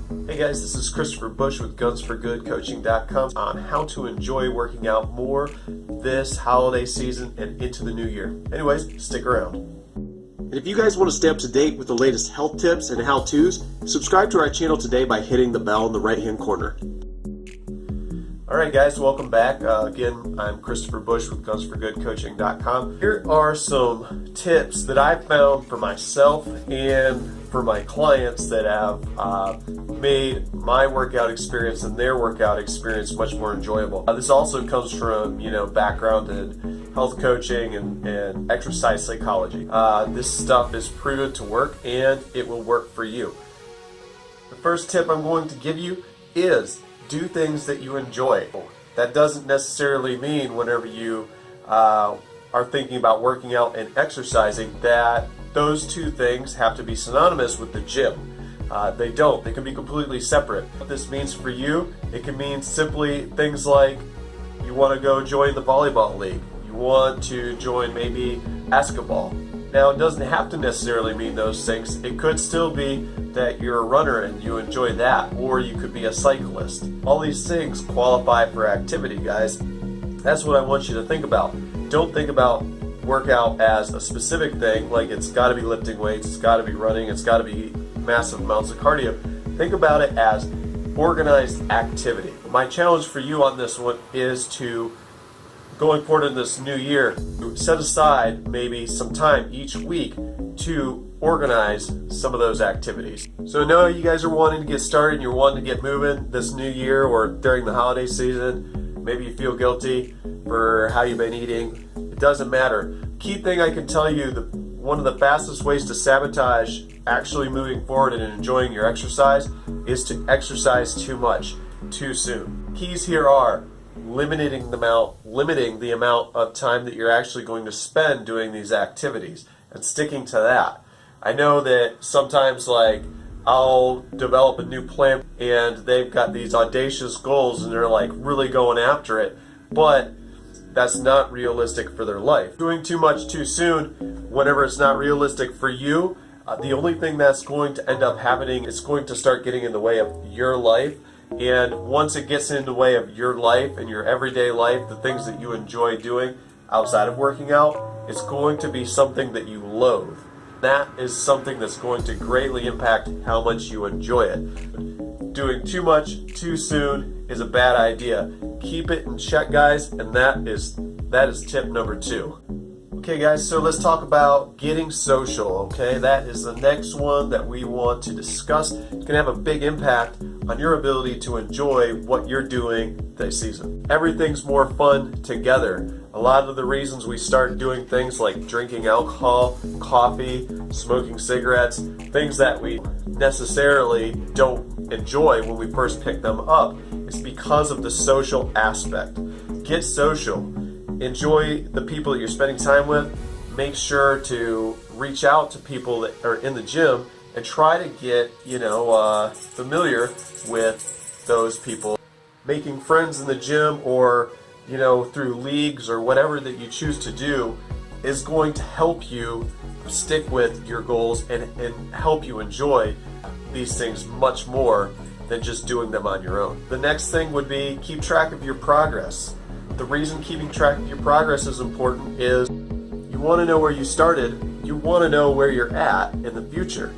Hey guys, this is Christopher Bush with Gunsforgood Coaching.com on how to enjoy working out more this holiday season and into the new year. Anyways, stick around. And if you guys want to stay up to date with the latest health tips and how-tos, subscribe to our channel today by hitting the bell in the right-hand corner. Alright guys, welcome back. Again, I'm Christopher Bush with Gunsforgood.Coaching.com. Here are some tips that I've found for myself and for my clients that have made my workout experience and their workout experience much more enjoyable. This also comes from, background in health coaching and exercise psychology. This stuff is proven to work and it will work for you. The first tip I'm going to give you is do things that you enjoy. That doesn't necessarily mean whenever you are thinking about working out and exercising that those two things have to be synonymous with the gym. They don't. They can be completely separate. What this means for you, it can mean simply things like you want to go join the volleyball league. You want to join maybe basketball. Now, it doesn't have to necessarily mean those things. It could still be that you're a runner and you enjoy that, or you could be a cyclist. All these things qualify for activity, guys. That's what I want you to think about. Don't think about workout as a specific thing, like it's got to be lifting weights, it's got to be running, it's got to be massive amounts of cardio. Think about it as organized activity. My challenge for you on this one is to, going forward in this new year, set aside maybe some time each week to organize some of those activities. So I know you guys are wanting to get started and you're wanting to get moving this new year or during the holiday season. Maybe you feel guilty for how you've been eating. It doesn't matter. Key thing I can tell you, one of the fastest ways to sabotage actually moving forward and enjoying your exercise is to exercise too much, too soon. Keys here are limiting the amount of time that you're actually going to spend doing these activities and sticking to that. I know that sometimes I'll develop a new plan and they've got these audacious goals and they're really going after it, but that's not realistic for their life. Doing too much too soon, whenever it's not realistic for you, the only thing that's going to end up happening is going to start getting in the way of your life. And once it gets in the way of your life and your everyday life, the things that you enjoy doing outside of working out, it's going to be something that you loathe. That is something that's going to greatly impact how much you enjoy it. Doing too much too soon is a bad idea. Keep it in check, guys, and that is tip number 2. Okay guys, so let's talk about getting social, okay? That is the next one that we want to discuss. It's gonna have a big impact on your ability to enjoy what you're doing this season. Everything's more fun together. A lot of the reasons we start doing things like drinking alcohol, coffee, smoking cigarettes, things that we necessarily don't enjoy when we first pick them up, is because of the social aspect. Get social. Enjoy the people that you're spending time with. Make sure to reach out to people that are in the gym and try to get, familiar with those people. Making friends in the gym or, through leagues or whatever that you choose to do is going to help you stick with your goals and help you enjoy these things much more than just doing them on your own. The next thing would be keep track of your progress. The reason keeping track of your progress is important is you want to know where you started, you want to know where you're at in the future.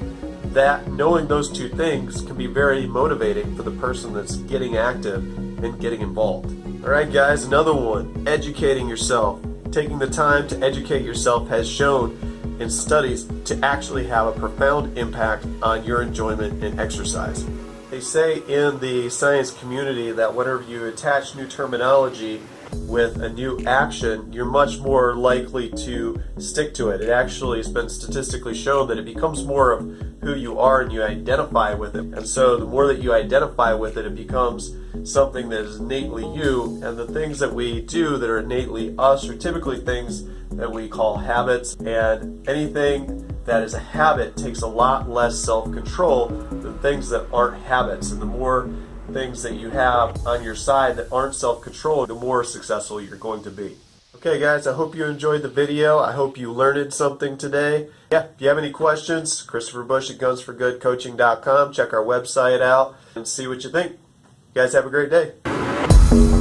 That knowing those two things can be very motivating for the person that's getting active and getting involved. Alright guys, another one, educating yourself. Taking the time to educate yourself has shown in studies to actually have a profound impact on your enjoyment in exercise. They say in the science community that whenever you attach new terminology with a new action, you're much more likely to stick to it. It actually has been statistically shown that it becomes more of who you are and you identify with it. And so the more that you identify with it, it becomes something that is innately you. And the things that we do that are innately us are typically things that we call habits. And anything that is a habit takes a lot less self-control than things that aren't habits. And the more things that you have on your side that aren't self-controlled, the more successful you're going to be. Okay guys, I hope you enjoyed the video. I hope you learned something today. Yeah, if you have any questions, Christopher Bush at Gunsforgoodcoaching.com. Check our website out and see what you think. You guys have a great day.